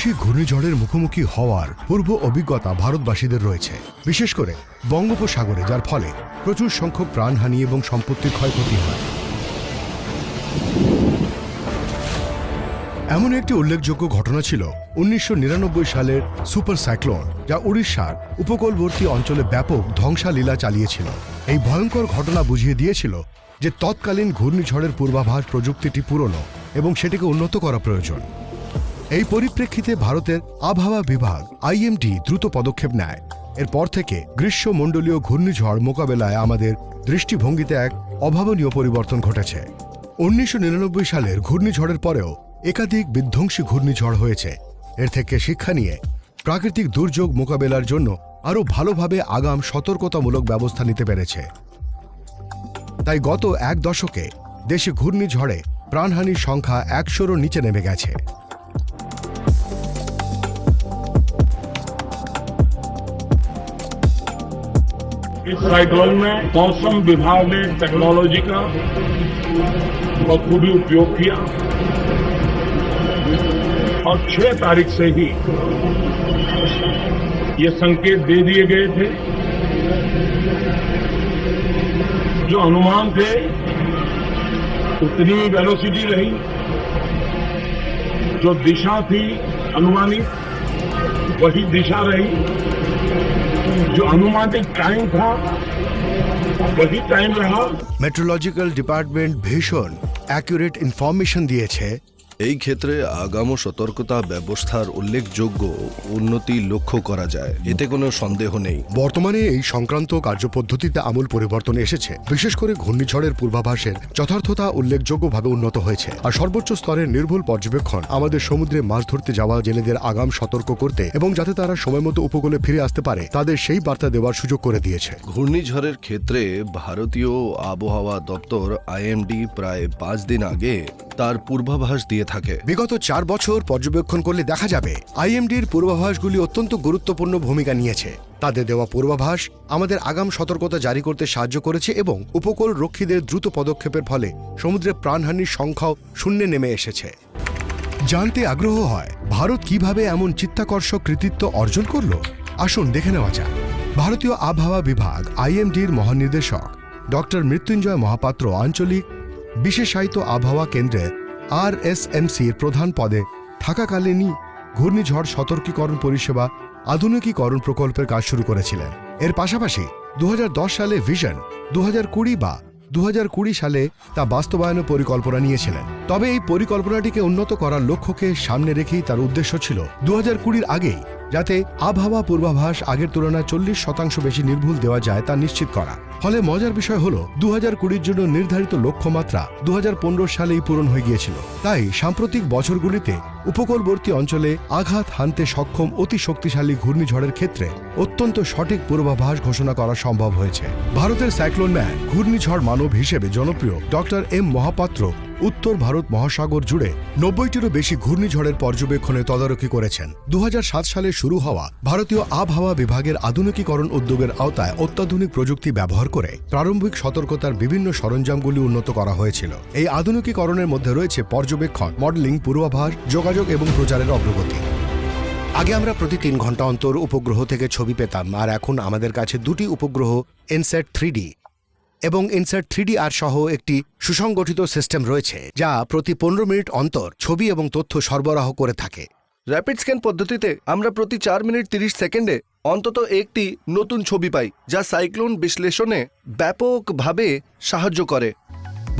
বৈশ্বিক ঘূর্ণিঝড়ের মুখোমুখি হওয়ার পূর্ব অভিজ্ঞতা ভারতবাসীদের রয়েছে, বিশেষ করে বঙ্গোপসাগরে, যার ফলে প্রচুর সংখ্যক প্রাণহানি এবং সম্পত্তির ক্ষয়ক্ষতি হয়। এমন একটি উল্লেখযোগ্য ঘটনা ছিল 1999 সালের সুপার সাইক্লোন, যা উড়িষ্যার উপকূলবর্তী অঞ্চলে ব্যাপক ধ্বংসালীলা চালিয়েছিল। এই ভয়ঙ্কর ঘটনা বুঝিয়ে দিয়েছিল যে তৎকালীন ঘূর্ণিঝড়ের পূর্বাভাস প্রযুক্তিটি পুরনো এবং সেটিকে উন্নত করা প্রয়োজন। এই পরিপ্রেক্ষিতে ভারতের আবহাওয়া বিভাগ IMD দ্রুত পদক্ষেপ নেয়। এরপর থেকে গ্রীষ্মমণ্ডলীয় ঘূর্ণিঝড় মোকাবেলায় আমাদের দৃষ্টিভঙ্গিতে এক অভাবনীয় পরিবর্তন ঘটেছে। 1999 সালের ঘূর্ণিঝড়ের পরেও একাধিক বিধ্বংসী ঘূর্ণিঝড় হয়েছে। এর থেকে শিক্ষা নিয়ে প্রাকৃতিক দুর্যোগ মোকাবেলার জন্য আরও ভালোভাবে আগাম সতর্কতামূলক ব্যবস্থা নিতে পেরেছে। তাই গত এক দশকে দেশে ঘূর্ণিঝড়ে প্রাণহানির সংখ্যা 100-রও নিচে নেমে গেছে। इस साइक्लोन में मौसम विभाग ने टेक्नोलॉजी का बखूबी उपयोग किया और 6 तारीख से ही ये संकेत दे दिए गए थे। जो अनुमान थे उतनी वेलोसिटी रही, जो दिशा थी अनुमानित वही दिशा रही, जो अनुमानित टाइम था वही टाइम रहा। মেট্রোলজিক্যাল ডিপার্টমেন্ট ভীষণ অ্যাকুরেট ইনফরমেশন দিয়েছে। এই ক্ষেত্রে আগাম সতর্কতা ব্যবস্থার উল্লেখযোগ্য উন্নতি লক্ষ্য করা যায়, এতে কোনো সন্দেহ নেই। বর্তমানে এই সংক্রান্ত কার্যপদ্ধতিতে আমূল পরিবর্তন এসেছে। বিশেষ করে ঘূর্ণিঝড়ের পূর্বাভাসের যথার্থতা উল্লেখযোগ্যভাবে উন্নত হয়েছে, আর সর্বোচ্চ স্তরের নির্ভুল পর্যবেক্ষণ আমাদের সমুদ্রে মাছ ধরতে যাওয়া জেলেদের আগাম সতর্ক করতে এবং যাতে তারা সময়মতো উপকূলে ফিরে আসতে পারে তাদের সেই বার্তা দেওয়ার সুযোগ করে দিয়েছে। ঘূর্ণিঝড়ের ক্ষেত্রে ভারতীয় আবহাওয়া দপ্তর IMD প্রায় 5 দিন আগে তার পূর্বাভাস দিয়ে থাকে। বিগত 4 বছর পর্যবেক্ষণ করলে দেখা যাবে IMDর পূর্বাভাসগুলি অত্যন্ত গুরুত্বপূর্ণ ভূমিকা নিয়েছে। তাদের দেওয়া পূর্বাভাস আমাদের আগাম সতর্কতা জারি করতে সাহায্য করেছে এবং উপকূল রক্ষীদের দ্রুত পদক্ষেপের ফলে সমুদ্রে প্রাণহানির সংখ্যাও শূন্যে নেমে এসেছে। জানতে আগ্রহ হয় ভারত কিভাবে এমন চিত্তাকর্ষক কৃতিত্ব অর্জন করল। আসুন দেখে নেওয়া যাক। ভারতীয় আবহাওয়া বিভাগ IMDর মহানির্দেশক ডক্টর মৃত্যুঞ্জয় মহাপাত্র আঞ্চলিক বিশেষায়িত আবহাওয়া কেন্দ্রের RSMCর প্রধান পদে থাকাকালীনই ঘূর্ণিঝড় সতর্কীকরণ পরিষেবা আধুনিকীকরণ প্রকল্পের কাজ শুরু করেছিলেন। এর পাশাপাশি 2010 সালে ভিশন 2020 বা 2020 সালে তা বাস্তবায়নের পরিকল্পনা নিয়েছিলেন। তবে এই পরিকল্পনাটিকে উন্নত করার লক্ষ্যকে সামনে রেখেই তার উদ্দেশ্য ছিল 2020-র আগেই যাতে আবহাওয়া পূর্বাভাস আগের তুলনায় 40% বেশি নির্ভুল দেওয়া যায় তা নিশ্চিত করা। ফলে মজার বিষয় হল 2020-র জন্য নির্ধারিত লক্ষ্যমাত্রা 2015 সালেই পূরণ হয়ে গিয়েছিল। তাই সাম্প্রতিক বছরগুলিতে উপকূলবর্তী অঞ্চলে আঘাত হানতে সক্ষম অতি শক্তিশালী ঘূর্ণিঝড়ের ক্ষেত্রে অত্যন্ত সঠিক পূর্বাভাস ঘোষণা করা সম্ভব হয়েছে। ভারতের সাইক্লোন ম্যান ঘূর্ণিঝড় মানব হিসেবে জনপ্রিয় ডক্টর M মহাপাত্র উত্তর ভারত মহাসাগর জুড়ে 90টিরও বেশি ঘূর্ণিঝড়ের পর্যবেক্ষণে তদারকি করেছেন। 2007 সালে শুরু হওয়া ভারতীয় আবহাওয়া বিভাগের আধুনিকীকরণ উদ্যোগের আওতায় অত্যাধুনিক প্রযুক্তি ব্যবহার করে প্রারম্ভিক সতর্কতার বিভিন্ন সরঞ্জামগুলি উন্নত করা হয়েছিল। এই আধুনিকীকরণের মধ্যে রয়েছে পর্যবেক্ষণ, মডেলিং, পূর্বাভাস, যোগাযোগ এবং প্রচারের অগ্রগতি। আগে আমরা প্রতি 3 ঘন্টা অন্তর উপগ্রহ থেকে ছবি পেতাম, আর এখন আমাদের কাছে 2টি উপগ্রহ ইনস্যাট 3D এবং ইনস্যাট 3DR সহ একটি সুসংগঠিত সিস্টেম রয়েছে, যা প্রতি 15 মিনিট অন্তর ছবি এবং তথ্য সরবরাহ করে থাকে। র্যাপিড স্ক্যান পদ্ধতিতে আমরা প্রতি 4 মিনিট 30 সেকেন্ডে অন্তত একটি নতুন ছবি পাই, যা সাইক্লোন বিশ্লেষণে ব্যাপকভাবে সাহায্য করে।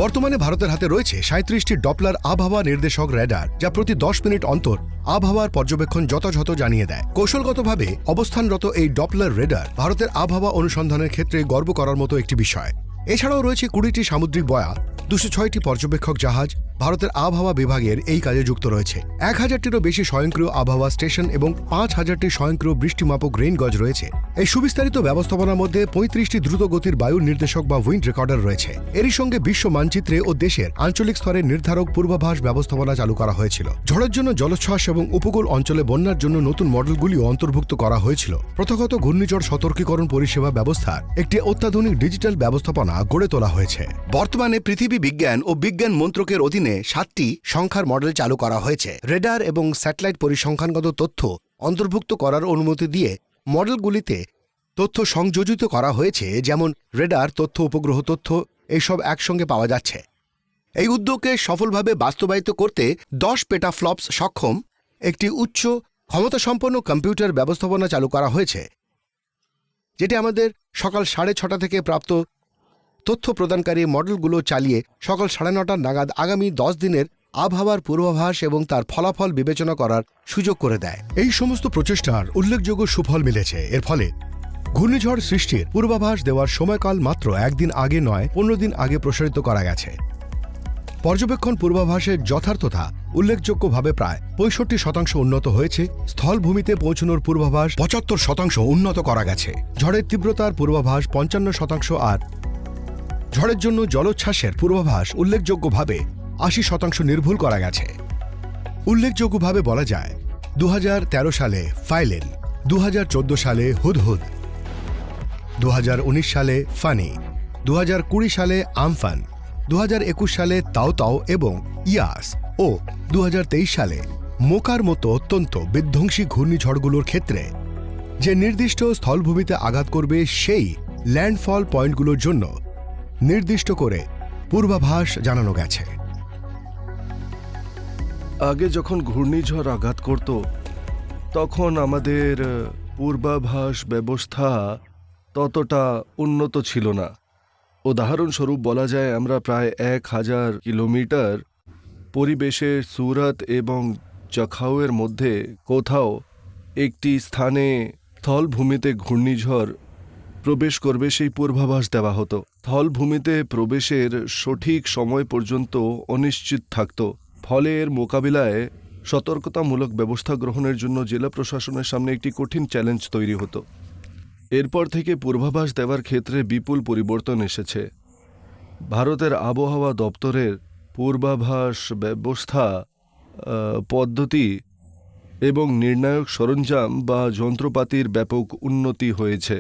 বর্তমানে ভারতের হাতে রয়েছে 37টি ডপলার আবহাওয়া নির্দেশক রেডার, যা প্রতি 10 মিনিট অন্তর আবহাওয়ার পর্যবেক্ষণ যথাযথ জানিয়ে দেয়। কৌশলগতভাবে অবস্থানরত এই ডপলার রেডার ভারতের আবহাওয়া অনুসন্ধানের ক্ষেত্রে গর্ব করার মতো একটি বিষয়। এছাড়াও রয়েছে 20টি সামুদ্রিক বয়া, 206টি পর্যবেক্ষক জাহাজ ভারতের আবহাওয়া বিভাগের এই কাজে যুক্ত রয়েছে। 1000টিরও বেশি স্বয়ংক্রিয় আবহাওয়া স্টেশন এবং 5000টি স্বয়ংক্রিয় বৃষ্টিমাপক রেইন গজ রয়েছে। এই সুবিস্তারিত ব্যবস্থাপনার মধ্যে 35টি দ্রুতগতির বায়ুর নির্দেশক বা উইন্ড রেকর্ডার রয়েছে। এরই সঙ্গে বিশ্ব মানচিত্রে ও দেশের আঞ্চলিক স্তরের নির্ধারক পূর্বাভাস ব্যবস্থাপনা চালু করা হয়েছিল। ঝড়ের জন্য জলোচ্ছ্বাস এবং উপকূল অঞ্চলে বন্যার জন্য নতুন মডেলগুলিও অন্তর্ভুক্ত করা হয়েছিল। প্রথাগত ঘূর্ণিঝড় সতর্কীকরণ পরিষেবা ব্যবস্থার একটি অত্যাধুনিক ডিজিটাল ব্যবস্থাপনা গড়ে তোলা হয়েছে। বর্তমানে পৃথিবী বিজ্ঞান ও বিজ্ঞান মন্ত্রকের অধীনে দিনে 7টি সংখ্যার মডেল চালু করা হয়েছে। রেডার এবং স্যাটেলাইট পরিসংখ্যানগত তথ্য অন্তর্ভুক্ত করার অনুমতি দিয়ে মডেলগুলিতে তথ্য সংযোজিত করা হয়েছে, যেমন রেডার তথ্য, উপগ্রহ তথ্য, এইসব একসঙ্গে পাওয়া যাচ্ছে। এই উদ্যোগকে সফলভাবে বাস্তবায়িত করতে 10 পেটাফ্লপস সক্ষম একটি উচ্চ ক্ষমতাসম্পন্ন কম্পিউটার ব্যবস্থাপনা চালু করা হয়েছে, যেটি আমাদের সকাল 6:30 থেকে প্রাপ্ত তথ্য প্রদানকারী মডেলগুলো চালিয়ে সকাল 9:30 নাগাদ আগামী 10 দিনের আবহাওয়ার পূর্বাভাস এবং তার ফলাফল বিবেচনা করার সুযোগ করে দেয়। এই সমস্ত প্রচেষ্টার উল্লেখযোগ্য সুফল মিলেছে। এর ফলে ঘূর্ণিঝড় সৃষ্টির পূর্বাভাস দেওয়ার সময়কাল মাত্র 1 দিন আগে নয়, 15 দিন আগে প্রসারিত করা গেছে। পর্যবেক্ষণ পূর্বাভাসের যথার্থতা উল্লেখযোগ্যভাবে প্রায় 65% উন্নত হয়েছে। স্থলভূমিতে পৌঁছানোর পূর্বাভাস 75% উন্নত করা গেছে। ঝড়ের তীব্রতার পূর্বাভাস 55%, আর ঝড়ের জন্য জলোচ্ছ্বাসের পূর্বাভাস উল্লেখযোগ্যভাবে 80% নির্ভুল করা গেছে। উল্লেখযোগ্যভাবে বলা যায় 2013 সালে ফাইলেন, 2014 সালে হুদহুদ, 2019 সালে ফানি, 2020 সালে আমফান, 2021 সালে তাও এবং ইয়াস ও 2023 সালে মোকার মতো অত্যন্ত বিধ্বংসী ঘূর্ণিঝড়গুলোর ক্ষেত্রে যে নির্দিষ্ট স্থলভূমিতে আঘাত করবে সেই ল্যান্ডফল পয়েন্টগুলোর জন্য নির্দিষ্ট করে পূর্বাভাস জানানো গেছে। আগে যখন ঘূর্ণিঝড় আঘাত করত তখন আমাদের পূর্বাভাস ব্যবস্থা ততটা উন্নত ছিল না। উদাহরণস্বরূপ বলা যায়, আমরা প্রায় 1000 কিলোমিটার পরিবেশের সুরাত এবং জাখাউয়ের মধ্যে কোথাও একটি স্থানে স্থলভূমিতে ঘূর্ণিঝড় প্রবেশ করবে সেই পূর্বাভাস দেওয়া হতো। স্থলভূমিতে প্রবেশের সঠিক সময় পর্যন্ত অনিশ্চিত থাকত। ফলে এর মোকাবিলায় সতর্কতামূলক ব্যবস্থা গ্রহণের জন্য জেলা প্রশাসনের সামনে একটি কঠিন চ্যালেঞ্জ তৈরি হতো। এরপর থেকে পূর্বাভাস দেওয়ার ক্ষেত্রে বিপুল পরিবর্তন এসেছে। ভারতের আবহাওয়া দপ্তরের পূর্বাভাস ব্যবস্থা, পদ্ধতি এবং নির্ণায়ক সরঞ্জাম বা যন্ত্রপাতির ব্যাপক উন্নতি হয়েছে।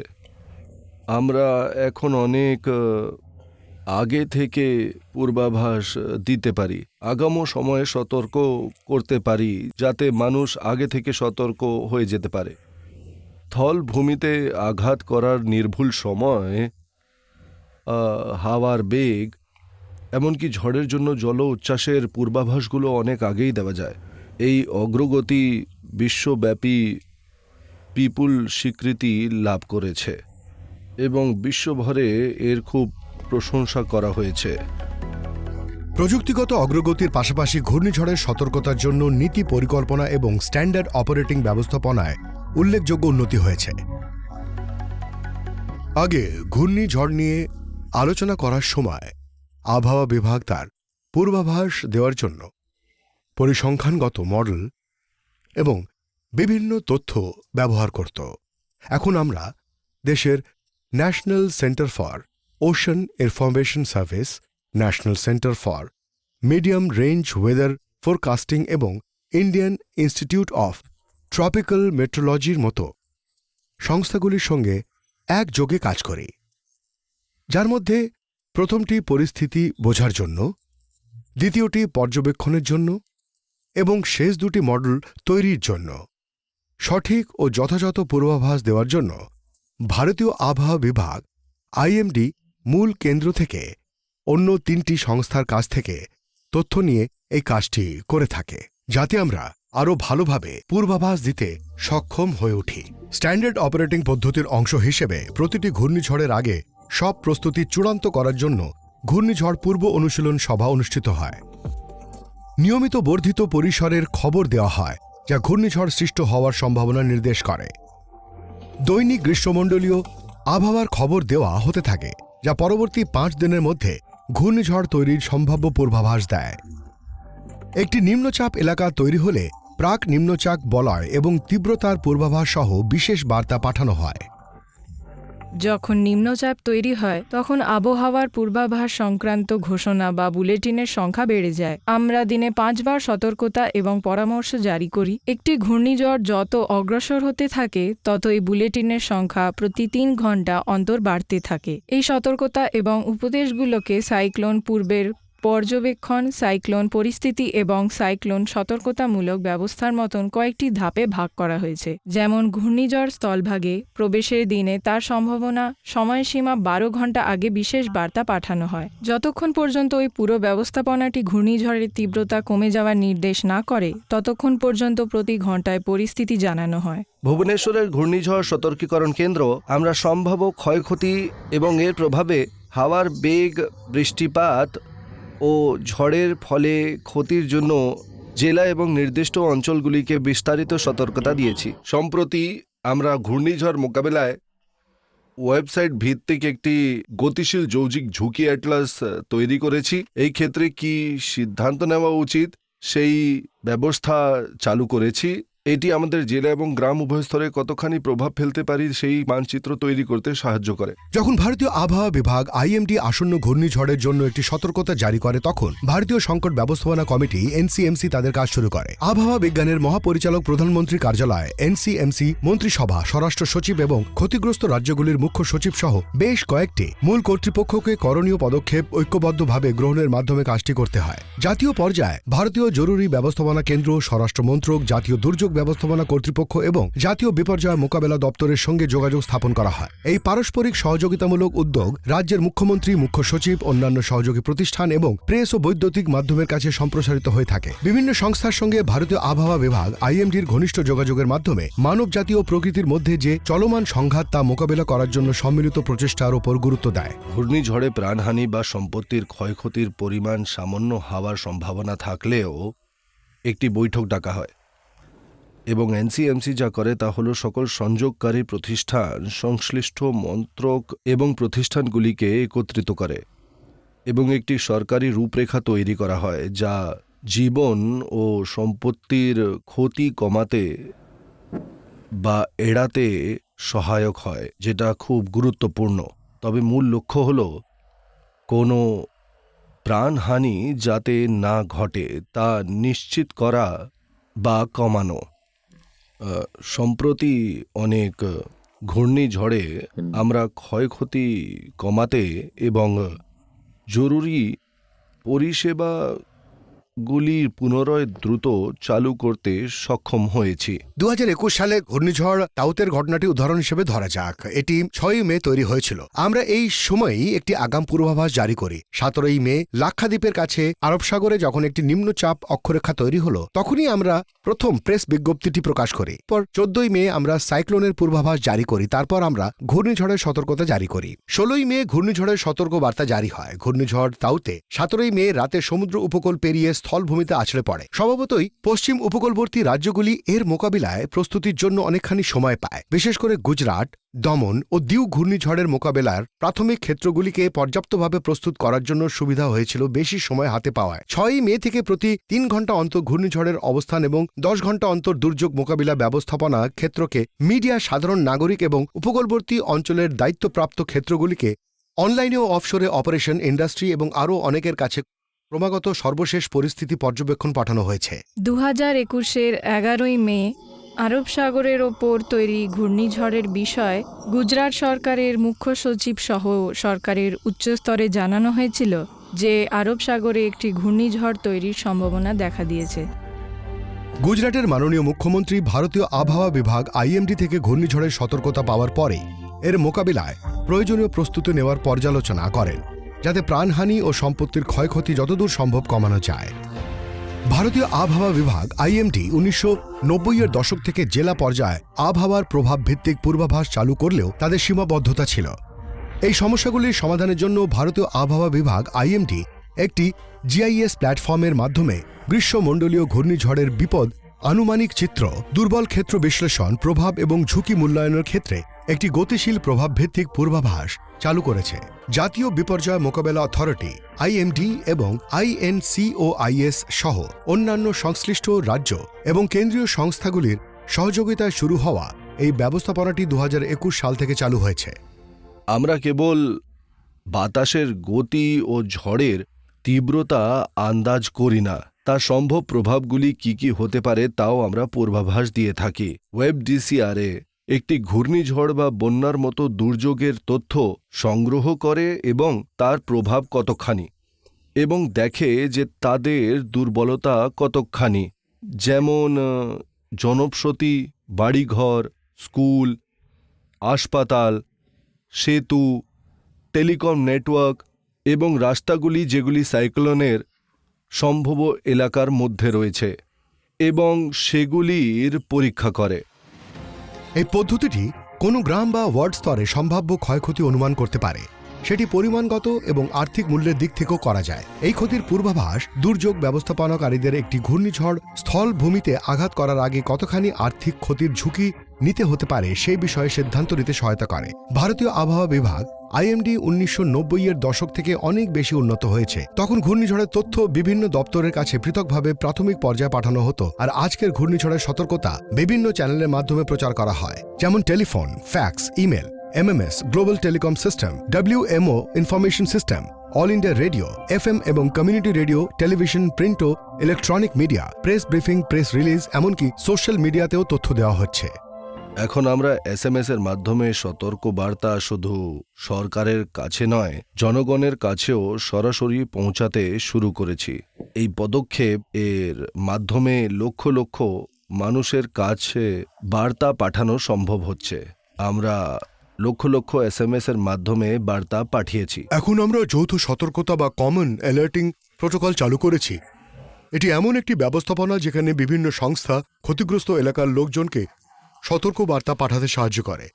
আমরা এখন অনেক আগে থেকে পূর্বাভাস দিতে পারি, আগামী সময়ে সতর্ক করতে পারি, যাতে মানুষ আগে থেকে সতর্ক হয়ে যেতে পারে। স্থলভূমিতে আঘাত করার নির্ভুল সময়, হাওয়ার বেগ, এমনকি ঝড়ের জন্য জল উচ্ছ্বাসের পূর্বাভাসগুলো অনেক আগেই দেওয়া যায়। এই অগ্রগতি বিশ্বব্যাপী বিপুল স্বীকৃতি লাভ করেছে এবং বিশ্বভরে এর খুব প্রশংসা করা হয়েছে। প্রযুক্তিগত অগ্রগতির পাশাপাশি ঘূর্ণিঝড়ের সতর্কতার জন্য নীতি পরিকল্পনা এবং স্ট্যান্ডার্ড অপারেটিং ব্যবস্থাপনায় উল্লেখযোগ্য উন্নতি হয়েছে। আগে ঘূর্ণিঝড় নিয়ে আলোচনা করার সময় আবহাওয়া বিভাগ তার পূর্বাভাস দেওয়ার জন্য পরিসংখ্যানগত মডেল এবং বিভিন্ন তথ্য ব্যবহার করত। এখন আমরা দেশের national centre for ocean information service, national centre for medium range weather forecasting এবং ইন্ডিয়ান ইনস্টিটিউট অফ ট্রপিক্যাল মেট্রোলজির মতো সংস্থাগুলির সঙ্গে একযোগে কাজ করি, যার মধ্যে প্রথমটি পরিস্থিতি বোঝার জন্য, দ্বিতীয়টি পর্যবেক্ষণের জন্য এবং শেষ দুটি মডেল তৈরির জন্য। সঠিক ও যথাযথ পূর্বাভাস দেওয়ার জন্য ভারতীয় আবহাওয়া বিভাগ আইএমডি মূল কেন্দ্র থেকে অন্য 3টি সংস্থার কাছ থেকে তথ্য নিয়ে এই কাজটি করে থাকে, যাতে আমরা আরও ভালোভাবে পূর্বাভাস দিতে সক্ষম হয়ে উঠি। স্ট্যান্ডার্ড অপারেটিং পদ্ধতির অংশ হিসেবে প্রতিটি ঘূর্ণিঝড়ের আগে সব প্রস্তুতি চূড়ান্ত করার জন্য ঘূর্ণিঝড় পূর্ব অনুশীলন সভা অনুষ্ঠিত হয়। নিয়মিত বর্ধিত পরিসরের খবর দেওয়া হয়, যা ঘূর্ণিঝড় সৃষ্ট হওয়ার সম্ভাবনা নির্দেশ করে। দৈনিক গ্রীষ্মমণ্ডলীয় আবহাওয়ার খবর দেওয়া হতে থাকে, যা পরবর্তী 5 দিনের মধ্যে ঘূর্ণিঝড় তৈরির সম্ভাব্য পূর্বাভাস দেয়। একটি নিম্নচাপ এলাকা তৈরি হলে প্রাক নিম্নচাপ বলয় এবং তীব্রতার পূর্বাভাস সহ বিশেষ বার্তা পাঠানো হয়। যখন নিম্নচাপ তৈরি হয় তখন আবহাওয়ার পূর্বাভাস সংক্রান্ত ঘোষণা বা বুলেটিনের সংখ্যা বেড়ে যায়। আমরা দিনে 5 বার সতর্কতা এবং পরামর্শ জারি করি। একটি ঘূর্ণিঝড় যত অগ্রসর হতে থাকে তত এই বুলেটিনের সংখ্যা প্রতি 3 ঘন্টা অন্তর বাড়তে থাকে। এই সতর্কতা এবং উপদেশগুলোকে সাইক্লোন পূর্বের পর্যবেক্ষণ, সাইক্লোন পরিস্থিতি এবং সাইক্লোন সতর্কতামূলক ব্যবস্থার মতন কয়েকটি ধাপে ভাগ করা হয়েছে। যেমন ঘূর্ণিঝড় স্থলভাগে প্রবেশের দিনে তার সম্ভাবনা সময়সীমা 12 ঘন্টা আগে বিশেষ বার্তা পাঠানো হয়। যতক্ষণ পর্যন্ত ওই পুরো ব্যবস্থাপনাটি ঘূর্ণিঝড়ের তীব্রতা কমে যাওয়ার নির্দেশ না করে ততক্ষণ পর্যন্ত প্রতি ঘন্টায় পরিস্থিতি জানানো হয়। ভুবনেশ্বরের ঘূর্ণিঝড় সতর্কীকরণ কেন্দ্র আমরা সম্ভাব্য ক্ষয়ক্ষতি এবং এর প্রভাবে হাওয়ার বেগ, বৃষ্টিপাত ও ঝড়ের ফলে ক্ষতির জন্য জেলা এবং নির্দিষ্ট অঞ্চলগুলিকে বিস্তারিত সতর্কতা দিয়েছি। সম্প্রতি আমরা ঘূর্ণিঝড় মোকাবেলায় ওয়েবসাইট ভিত্তিক একটি গতিশীল যৌগিক ঝুঁকি অ্যাটলাস তৈরি করেছি। এই ক্ষেত্রে কি সিদ্ধান্ত নেওয়া উচিত সেই ব্যবস্থা চালু করেছি। এটি আমাদের জেলা এবং গ্রাম উভয় স্তরে কতখানি প্রভাব ফেলতে পারি সেই মানচিত্র তৈরি করতে সাহায্য করে। যখন ভারতীয় আবহাওয়া বিভাগ আইএমডি আসন্ন ঘূর্ণিঝড়ের জন্য একটি সতর্কতা জারি করে তখন ভারতীয় সংকট ব্যবস্থাপনা কমিটি এনসিএমসি তাদের কাজ শুরু করে। আবহাওয়া বিজ্ঞানের মহাপরিচালক প্রধানমন্ত্রী কার্যালয়, এনসিএমসি, মন্ত্রিসভা, স্বরাষ্ট্র সচিব এবং ক্ষতিগ্রস্ত রাজ্যগুলির মুখ্য সচিব সহ বেশ কয়েকটি মূল কর্তৃপক্ষকে করণীয় পদক্ষেপ ঐক্যবদ্ধভাবে গ্রহণের মাধ্যমে কাজটি করতে হয়। জাতীয় পর্যায়ে ভারতীয় জরুরি ব্যবস্থাপনা কেন্দ্র, স্বরাষ্ট্র মন্ত্রক, জাতীয় দুর্যোগ ব্যবস্থাপনা কর্তৃপক্ষ এবং জাতীয় বিপর্যয় মোকাবেলা দপ্তরের সঙ্গে যোগাযোগ স্থাপন করা হয়। এই পারস্পরিক সহযোগিতামূলক উদ্যোগ রাজ্যের মুখ্যমন্ত্রী, মুখ্য সচিব, অন্যান্য সহযোগী প্রতিষ্ঠান এবং প্রেস ও বৈদ্যুতিক মাধ্যমের কাছে সম্প্রসারিত হয়ে থাকে। বিভিন্ন সংস্থার সঙ্গে ভারতীয় আবহাওয়া বিভাগ আইএমডির ঘনিষ্ঠ যোগাযোগের মাধ্যমে মানব জাতি ও প্রকৃতির মধ্যে যে চলমান সংঘাত তা মোকাবেলা করার জন্য সম্মিলিত প্রচেষ্টার উপর গুরুত্ব দেয়। ঘূর্ণিঝড়ে প্রাণহানি বা সম্পত্তির ক্ষয়ক্ষতির পরিমাণ সামান্য হওয়ার সম্ভাবনা থাকলেও একটি বৈঠক ডাকা হয় এবং এনসিএমসি যা করে তা হল সকল সংযোগকারী প্রতিষ্ঠান, সংশ্লিষ্ট মন্ত্রক এবং প্রতিষ্ঠানগুলিকে একত্রিত করে এবং একটি সরকারি রূপরেখা তৈরি করা হয় যা জীবন ও সম্পত্তির ক্ষতি কমাতে বা এড়াতে সহায়ক হয়, যেটা খুব গুরুত্বপূর্ণ। তবে মূল লক্ষ্য হল কোনো প্রাণহানি যাতে না ঘটে তা নিশ্চিত করা বা কমানো। সম্প্রতি অনেক ঘূর্ণিঝড়ে আমরা ক্ষয়ক্ষতি কমাতে এবং জরুরি পরিষেবাগুলি পুনরায় দ্রুত চালু করতে সক্ষম হয়েছি। 2021 সালে ঘূর্ণিঝড় তাউতের ঘটনাটি উদাহরণ হিসেবে ধরা যাক। এটি 6 মে তৈরি হয়েছিল। আমরা এই সময়ই একটি আগাম পূর্বাভাস জারি করি। 17 মে লাক্ষাদ্বীপের কাছে আরব সাগরে যখন একটি নিম্নচাপ অক্ষরেখা তৈরি হলো তখনই আমরা প্রথম প্রেস বিজ্ঞপ্তিটি প্রকাশ করি। পর 14 মে আমরা সাইক্লোনের পূর্বাভাস জারি করি। তারপর আমরা ঘূর্ণিঝড়ের সতর্কতা জারি করি। 16 মে ঘূর্ণিঝড়ের সতর্ক বার্তা জারি হয়। ঘূর্ণিঝড় তাউতে 17 মে রাতে সমুদ্র উপকূল পেরিয়ে স্থলভূমিতে আছড়ে পড়ে। স্বভাবতই পশ্চিম উপকূলবর্তী রাজ্যগুলি এর মোকাবিলায় প্রস্তুতির জন্য অনেকখানি সময় পায়। বিশেষ করে গুজরাট, দমন ও দিউ ঘূর্ণিঝড়ের মোকাবেলার প্রাথমিক ক্ষেত্রগুলিকে পর্যাপ্তভাবে প্রস্তুত করার জন্য সুবিধা হয়েছিল বেশি সময় হাতে পাওয়ায়। 6 মে থেকে প্রতি 3 ঘন্টা অন্তর ঘূর্ণিঝড়ের অবস্থান এবং 10 ঘন্টা অন্তর দুর্যোগ মোকাবিলা ব্যবস্থাপনা ক্ষেত্রকে মিডিয়া, সাধারণ নাগরিক এবং উপকূলবর্তী অঞ্চলের দায়িত্বপ্রাপ্ত ক্ষেত্রগুলিকে অনলাইনে ও অফশোরে অপারেশন, ইন্ডাস্ট্রি এবং আরও অনেকের কাছে ক্রমাগত সর্বশেষ পরিস্থিতি পর্যবেক্ষণ পাঠানো হয়েছে। 2021-এর 11 মে আরব সাগরের ওপর তৈরি ঘূর্ণিঝড়ের বিষয়ে গুজরাট সরকারের মুখ্য সচিব সহ সরকারের উচ্চস্তরে জানানো হয়েছিল যে আরব সাগরে একটি ঘূর্ণিঝড় তৈরির সম্ভাবনা দেখা দিয়েছে। গুজরাটের মাননীয় মুখ্যমন্ত্রী ভারতীয় আবহাওয়া বিভাগ আইএমডি থেকে ঘূর্ণিঝড়ের সতর্কতা পাওয়ার পরেই এর মোকাবিলায় প্রয়োজনীয় প্রস্তুতি নেওয়ার পর্যালোচনা করেন যাতে প্রাণহানি ও সম্পত্তির ক্ষয়ক্ষতি যতদূর সম্ভব কমানো যায়। ভারতীয় আবহাওয়া বিভাগ আইএমডি 1990-এর দশক থেকে জেলা পর্যায়ে আবহাওয়ার প্রভাব ভিত্তিক পূর্বাভাস চালু করলেও তাদের সীমাবদ্ধতা ছিল। এই সমস্যাগুলির সমাধানের জন্য ভারতীয় আবহাওয়া বিভাগ আইএমডি একটি জিআইএস প্ল্যাটফর্মের মাধ্যমে গ্রীষ্মমণ্ডলীয় ঘূর্ণিঝড়ের বিপদ আনুমানিক চিত্র, দুর্বল ক্ষেত্র বিশ্লেষণ, প্রভাব এবং ঝুঁকি মূল্যায়নের ক্ষেত্রে একটি গতিশীল প্রভাবভিত্তিক পূর্বাভাস চালু করেছে। জাতীয় বিপর্যয় মোকাবেলা অথরিটি আইএমডি এবং আইএনসিওআইএস সহ অন্যান্য সংশ্লিষ্ট রাজ্য এবং কেন্দ্রীয় সংস্থাগুলির সহযোগিতায় শুরু হওয়া এই ব্যবস্থাপনাটি 2021 সাল থেকে চালু হয়েছে। আমরা কেবল বাতাসের গতি ও ঝড়ের তীব্রতা আন্দাজ করি না, তার সম্ভব প্রভাবগুলি কি কি হতে পারে তাও আমরা পূর্বাভাস দিয়ে থাকি। ওয়েবডিসিআরএ একটি ঘূর্ণিঝড় বা বন্যার মতো দুর্যোগের তথ্য সংগ্রহ করে এবং তার প্রভাব কতখানি এবং দেখে যে তাদের দুর্বলতা কতখানি, যেমন জনবসতি, বাড়িঘর, স্কুল, হাসপাতাল, সেতু, টেলিকম নেটওয়ার্ক এবং রাস্তাগুলি যেগুলি সাইক্লোনের সম্ভাব্য এলাকার মধ্যে রয়েছে, এবং সেগুলির পরীক্ষা করে। এই পদ্ধতিটি কোনো গ্রাম বা ওয়ার্ড স্তরে সম্ভাব্য ক্ষয়ক্ষতি অনুমান করতে পারে। সেটি পরিমাণগত এবং আর্থিক মূল্যের দিক থেকেও করা যায়। এই ক্ষতির পূর্বাভাস দুর্যোগ ব্যবস্থাপনাকারীদের একটি ঘূর্ণিঝড় স্থলভূমিতে আঘাত করার আগে কতখানি আর্থিক ক্ষতির ঝুঁকি নিতে হতে পারে সেই বিষয়ে সিদ্ধান্ত নিতে সহায়তা করে। ভারতীয় আবহাওয়া বিভাগ আইএমডি 1990-এর দশক থেকে অনেক বেশি উন্নত হয়েছে। তখন ঘূর্ণিঝড়ের তথ্য বিভিন্ন দপ্তরের কাছে পৃথকভাবে প্রাথমিক পর্যায়ে পাঠানো হতো, আর আজকের ঘূর্ণিঝড়ের সতর্কতা বিভিন্ন চ্যানেলের মাধ্যমে প্রচার করা হয়, যেমন telephone, fax, email, MMS, global telecom system, WMO information system, all India radio, FM এবং কমিউনিটি রেডিও, টেলিভিশন, প্রিন্ট ও electronic media, press briefing, press release, এমনকি সোশ্যাল মিডিয়াতেও তথ্য দেওয়া হচ্ছে। এখন আমরা SMS এর মাধ্যমে সতর্ক বার্তা শুধু সরকারের কাছে নয়, জনগণের কাছেও সরাসরি পৌঁছাতে শুরু করেছি। এই পদক্ষেপ এর মাধ্যমে লক্ষ লক্ষ মানুষের কাছে বার্তা পাঠানো সম্ভব হচ্ছে। আমরা লক্ষ লক্ষ SMS এর মাধ্যমে বার্তা পাঠিয়েছি। এখন আমরা যৌথ সতর্কতা বা কমন অ্যালার্টিং প্রোটোকল চালু করেছি। এটি এমন একটি ব্যবস্থাপনা যেখানে বিভিন্ন সংস্থা ক্ষতিগ্রস্ত এলাকার লোকজনকে সতর্ক বার্তা পাঠাতে সাহায্য করে।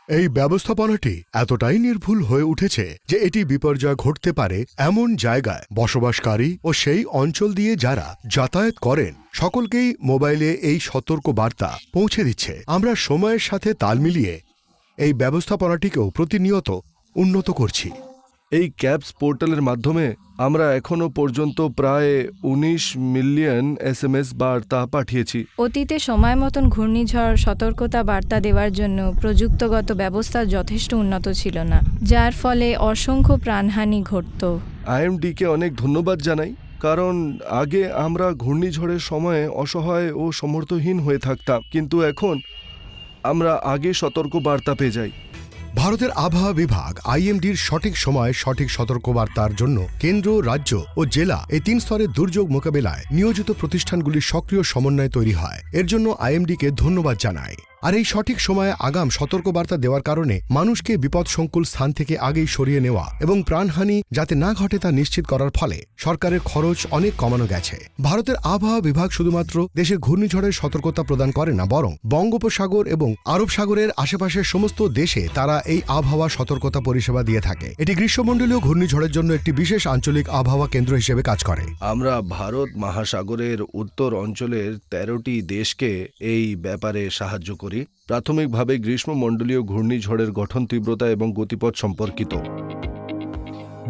এই ব্যবস্থাপনাটি এতটাই নির্ভুল হয়ে উঠেছে যে এটি বিপর্যয় ঘটতে পারে এমন জায়গায় বসবাসকারী ও সেই অঞ্চল দিয়ে যারা যাতায়াত করেন সকলকেই মোবাইলে এই সতর্ক বার্তা পৌঁছে দিচ্ছে। আমরা সময়ের সাথে তাল মিলিয়ে এই ব্যবস্থাপনাটিকেও প্রতিনিয়ত উন্নত করছি। এই ক্যাপস পোর্টালের মাধ্যমে আমরা এখনো পর্যন্ত প্রায় 19 মিলিয়ন SMS বার্তা পাঠিয়েছি। অতীতে সময় মতন ঘূর্ণিঝড় সতর্কতা বার্তা দেওয়ার জন্য প্রযুক্তিগত ব্যবস্থা যথেষ্ট উন্নত ছিল না, যার ফলে অসংখ্য প্রাণহানি ঘটত। IMDকে অনেক ধন্যবাদ জানাই, কারণ আগে আমরা ঘূর্ণিঝড়ের সময়ে অসহায় ও সমর্থহীন হয়ে থাকতাম, কিন্তু এখন আমরা আগে সতর্ক বার্তা পেয়ে যাই। ভারতের আবহাওয়া বিভাগ আইএমডির সঠিক সময়ে সঠিক সতর্কবার্তার জন্য কেন্দ্র, রাজ্য ও জেলা এই 3 স্তরের দুর্যোগ মোকাবেলায় নিয়োজিত প্রতিষ্ঠানগুলির সক্রিয় সমন্বয় তৈরি হয়। এর জন্য আইএমডিকে ধন্যবাদ জানাই। আর এই সঠিক সময়ে আগাম সতর্কবার্তা দেওয়ার কারণে মানুষকে বিপদসংকুল স্থান থেকে আগেই সরিয়ে নেওয়া এবং প্রাণহানি যাতে না ঘটে তা নিশ্চিত করার ফলে সরকারের খরচ অনেক কমানো গেছে। ভারতের আবহাওয়া বিভাগ শুধুমাত্র দেশে ঘূর্ণিঝড়ের সতর্কতা প্রদান করে না, বরং বঙ্গোপসাগর এবং আরব সাগরের আশেপাশের সমস্ত দেশে তারা এই আবহাওয়া সতর্কতা পরিষেবা দিয়ে থাকে। এটি গ্রীষ্মমণ্ডলীয় ঘূর্ণিঝড়ের জন্য একটি বিশেষ আঞ্চলিক আবহাওয়া কেন্দ্র হিসেবে কাজ করে। আমরা ভারত মহাসাগরের উত্তর অঞ্চলের 13টি দেশকে এই ব্যাপারে সাহায্য করি। প্রাথমিকভাবে গ্রীষ্মমণ্ডলীয় ঘূর্ণিঝড়ের গঠন, তীব্রতা এবং গতিপথ সম্পর্কিত।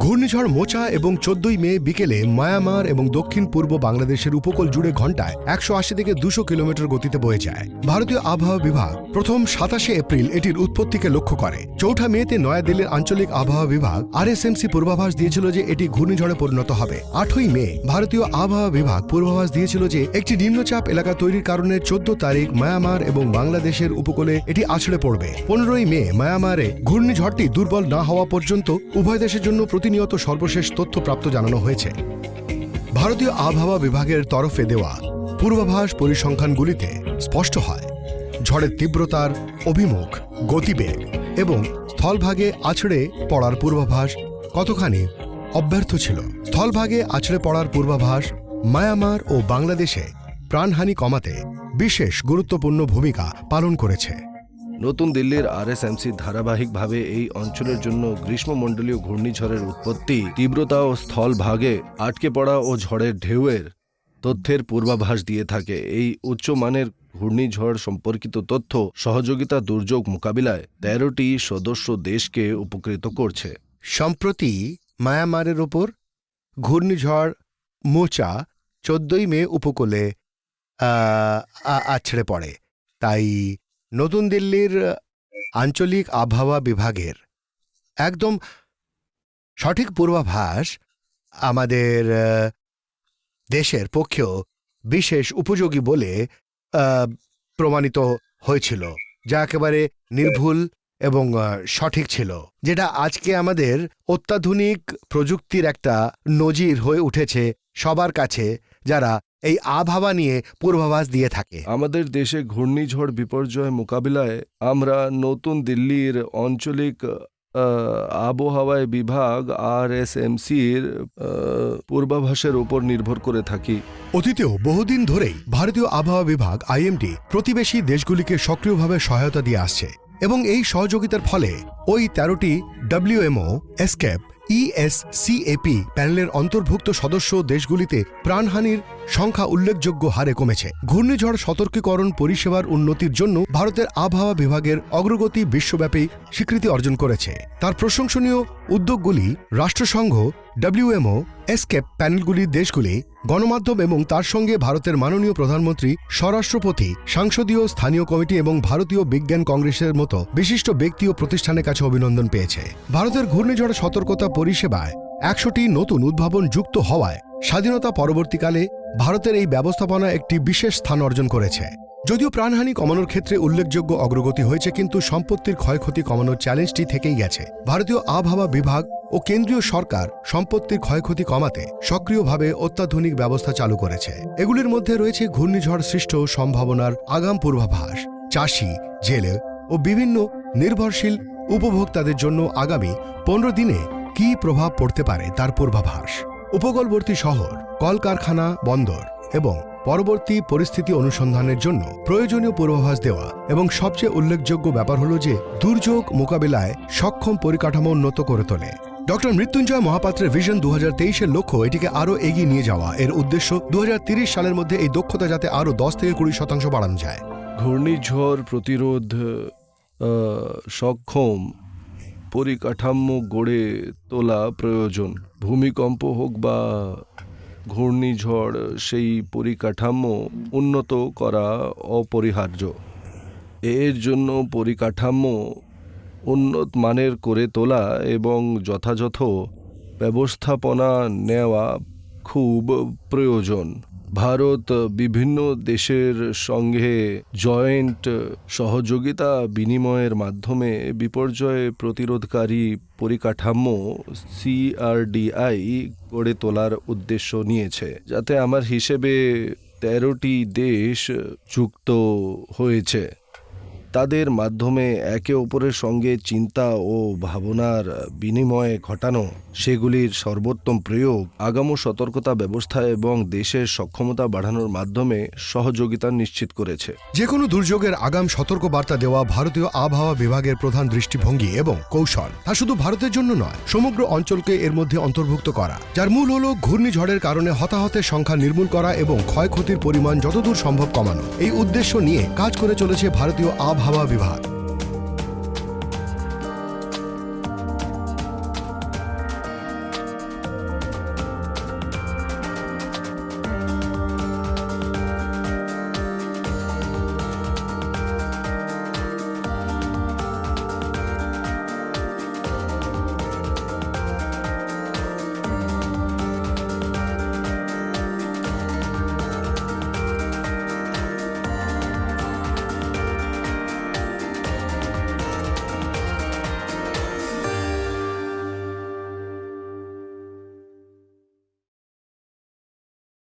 ঘূর্ণিঝড় মোচা এবং 14 মে বিকেলে মায়ানমার এবং দক্ষিণ পূর্ব বাংলাদেশের উপকূল জুড়ে ঘন্টায় 180 থেকে 200 কিলোমিটার গতিতে বয়ে যায়। ভারতীয় আবহাওয়া বিভাগ প্রথম 27 এপ্রিল এটির উৎপত্তিকে লক্ষ্য করে। 4 মেতে নয়াদিল্লির আঞ্চলিক আবহাওয়া বিভাগ RSMC পূর্বাভাস দিয়েছিল যে এটি ঘূর্ণিঝড়ে পরিণত হবে। 8 মে ভারতীয় আবহাওয়া বিভাগ পূর্বাভাস দিয়েছিল যে একটি নিম্নচাপ এলাকা তৈরির কারণে 14 তারিখ মায়ানমার এবং বাংলাদেশের উপকূলে এটি আছড়ে পড়বে। 15 মে মায়ানমারে ঘূর্ণিঝড়টি দুর্বল না হওয়া পর্যন্ত উভয় দেশের জন্য প্রতিনিয়ত সর্বশেষ তথ্য প্রাপ্ত জানানো হয়েছে। ভারতীয় আবহাওয়া বিভাগের তরফে দেওয়া পূর্বাভাস পরিসংখ্যানগুলিতে স্পষ্ট হয় ঝড়ের তীব্রতার, অভিমুখ, গতিবেগ এবং স্থলভাগে আছড়ে পড়ার পূর্বাভাস কতখানি অব্যর্থ ছিল। স্থলভাগে আছড়ে পড়ার পূর্বাভাস মায়ানমার ও বাংলাদেশে প্রাণহানি কমাতে বিশেষ গুরুত্বপূর্ণ ভূমিকা পালন করেছে। নতুন দিল্লির RSMC ধারাবাহিকভাবে এই অঞ্চলের জন্য গ্রীষ্মমণ্ডলীয় ঘূর্ণিঝড়ের উৎপত্তি, তীব্রতা ও স্থলভাগে আটকে পড়া ও ঝড়ের ঢেউয়ের তথ্যের পূর্বাভাস দিয়ে থাকে। এই উচ্চমানের ঘূর্ণিঝড় সম্পর্কিত তথ্য সহযোগিতা দুর্যোগ মোকাবিলায় 13টি সদস্য দেশকে উপকৃত করছে। সম্প্রতি মায়ানমারের ওপর ঘূর্ণিঝড় মোচা 14 মে উপকূলে আছড়ে পড়ে। তাই নতুন দিল্লির আঞ্চলিক আবহাওয়া বিভাগের একদম সঠিক পূর্বাভাস আমাদের দেশের পক্ষেও বিশেষ উপযোগী বলে প্রমাণিত হয়েছিল, যা একেবারে নির্ভুল এবং সঠিক ছিল, যেটা আজকে আমাদের অত্যাধুনিক প্রযুক্তির একটা নজির হয়ে উঠেছে সবার কাছে, যারা এই আবহাওয়া নিয়ে পূর্বাভাস দিয়ে থাকে। আমাদের দেশে ঘূর্ণিঝড় বিপর্যয় মোকাবিলায় আমরা নতুন দিল্লির আঞ্চলিক আবহাওয়া বিভাগ RSMCর পূর্বাভাসের উপর নির্ভর করে থাকি। অতীতেও বহুদিন ধরেই ভারতীয় আবহাওয়া বিভাগ IMD প্রতিবেশী দেশগুলিকে সক্রিয়ভাবে সহায়তা দিয়ে আসছে এবং এই সহযোগিতার ফলে ওই 13টি WMO, এসকেপ, ESCAP প্যানেলের অন্তর্ভুক্ত সদস্য দেশগুলিতে প্রাণহানির সংখ্যা উল্লেখযোগ্য হারে কমেছে। ঘূর্ণিঝড় সতর্কীকরণ পরিষেবার উন্নতির জন্য ভারতের আবহাওয়া বিভাগের অগ্রগতি বিশ্বব্যাপী স্বীকৃতি অর্জন করেছে। তার প্রশংসনীয় উদ্যোগগুলি রাষ্ট্রসংঘ, WMO, এসকেপ প্যানেলগুলি, দেশগুলি, গণমাধ্যম এবং তার সঙ্গে ভারতের মাননীয় প্রধানমন্ত্রী, স্বরাষ্ট্রপতি, সাংসদীয় স্থানীয় কমিটি এবং ভারতীয় বিজ্ঞান কংগ্রেসের মতো বিশিষ্ট ব্যক্তি ও প্রতিষ্ঠানের কাছে অভিনন্দন পেয়েছে। ভারতের ঘূর্ণিঝড় সতর্কতা পরিষেবায় 100টি নতুন উদ্ভাবন যুক্ত হওয়ায় স্বাধীনতা পরবর্তীকালে ভারতের এই ব্যবস্থাপনা একটি বিশেষ স্থান অর্জন করেছে। যদিও প্রাণহানি কমানোর ক্ষেত্রে উল্লেখযোগ্য অগ্রগতি হয়েছে, কিন্তু সম্পত্তির ক্ষয়ক্ষতি কমানোর চ্যালেঞ্জটি থেকেই গেছে। ভারতীয় আবহাওয়া বিভাগ ও কেন্দ্রীয় সরকার সম্পত্তির ক্ষয়ক্ষতি কমাতে সক্রিয়ভাবে অত্যাধুনিক ব্যবস্থা চালু করেছে। এগুলির মধ্যে রয়েছে ঘূর্ণিঝড় সৃষ্ট সম্ভাবনার আগাম পূর্বাভাস, চাষি, জেলে ও বিভিন্ন নির্ভরশীল উপভোক্তাদের জন্য আগামী 15 দিনে কী প্রভাব পড়তে পারে তার পূর্বাভাস, উপকূলবর্তী শহর, কলকারখানা, বন্দর এবং পরবর্তী পরিস্থিতি অনুসন্ধানের জন্য প্রয়োজনীয় পূর্বাভাস দেওয়া, এবং সবচেয়ে উল্লেখযোগ্য ব্যাপার হল যে দুর্যোগ মোকাবিলায় সক্ষম পরিকাঠামো উন্নত করে তোলে। ডক্টর মৃত্যুঞ্জয় মহাপাত্রের ভিশন 2023-এর লক্ষ্য এটিকে আরও এগিয়ে নিয়ে যাওয়া। এর উদ্দেশ্য 2030 সালের মধ্যে এই দক্ষতা যাতে আরও 10 থেকে 20% বাড়ানো যায়। ঘূর্ণিঝড় প্রতিরোধ সক্ষম পরিকাঠামো গড়ে তোলা প্রয়োজন। ভূমিকম্প হোক বা ঘূর্ণিঝড়, সেই পরিকাঠামো উন্নত করা অপরিহার্য। এর জন্য পরিকাঠামো উন্নত মানের করে তোলা এবং যথাযথ ব্যবস্থাপনা নেওয়া খুব প্রয়োজন। ভারত বিভিন্ন দেশের সঙ্গে জয়েন্ট সহযোগিতা বিনিময়ের মাধ্যমে বিপর্যয় প্রতিরোধকারী পরিকাঠামো CRDI গড়ে তোলার উদ্দেশ্য নিয়েছে, যাতে আমার হিসেবে 13টি দেশ যুক্ত হয়েছে। তাদের মাধ্যমে একে অপরের সঙ্গে চিন্তা ও ভাবনার বিনিময় ঘটানো, সেগুলির সর্বোত্তম প্রয়োগ, আগাম সতর্কতা ব্যবস্থা এবং দেশের সক্ষমতা বাড়ানোর মাধ্যমে সহযোগিতা নিশ্চিত করেছে। যে কোনো দুর্যোগের আগাম সতর্ক বার্তা দেওয়া ভারতীয় আবহাওয়া বিভাগের প্রধান দৃষ্টিভঙ্গি এবং কৌশল। তা শুধু ভারতের জন্য নয়, সমগ্র অঞ্চলকে এর মধ্যে অন্তর্ভুক্ত করা, যার মূল হল ঘূর্ণিঝড়ের কারণে হতাহতের সংখ্যা নির্মূল করা এবং ক্ষয়ক্ষতির পরিমাণ যতদূর সম্ভব কমানো। এই উদ্দেশ্য নিয়ে কাজ করে চলেছে ভারতীয় আবহাওয়া বিভাগ।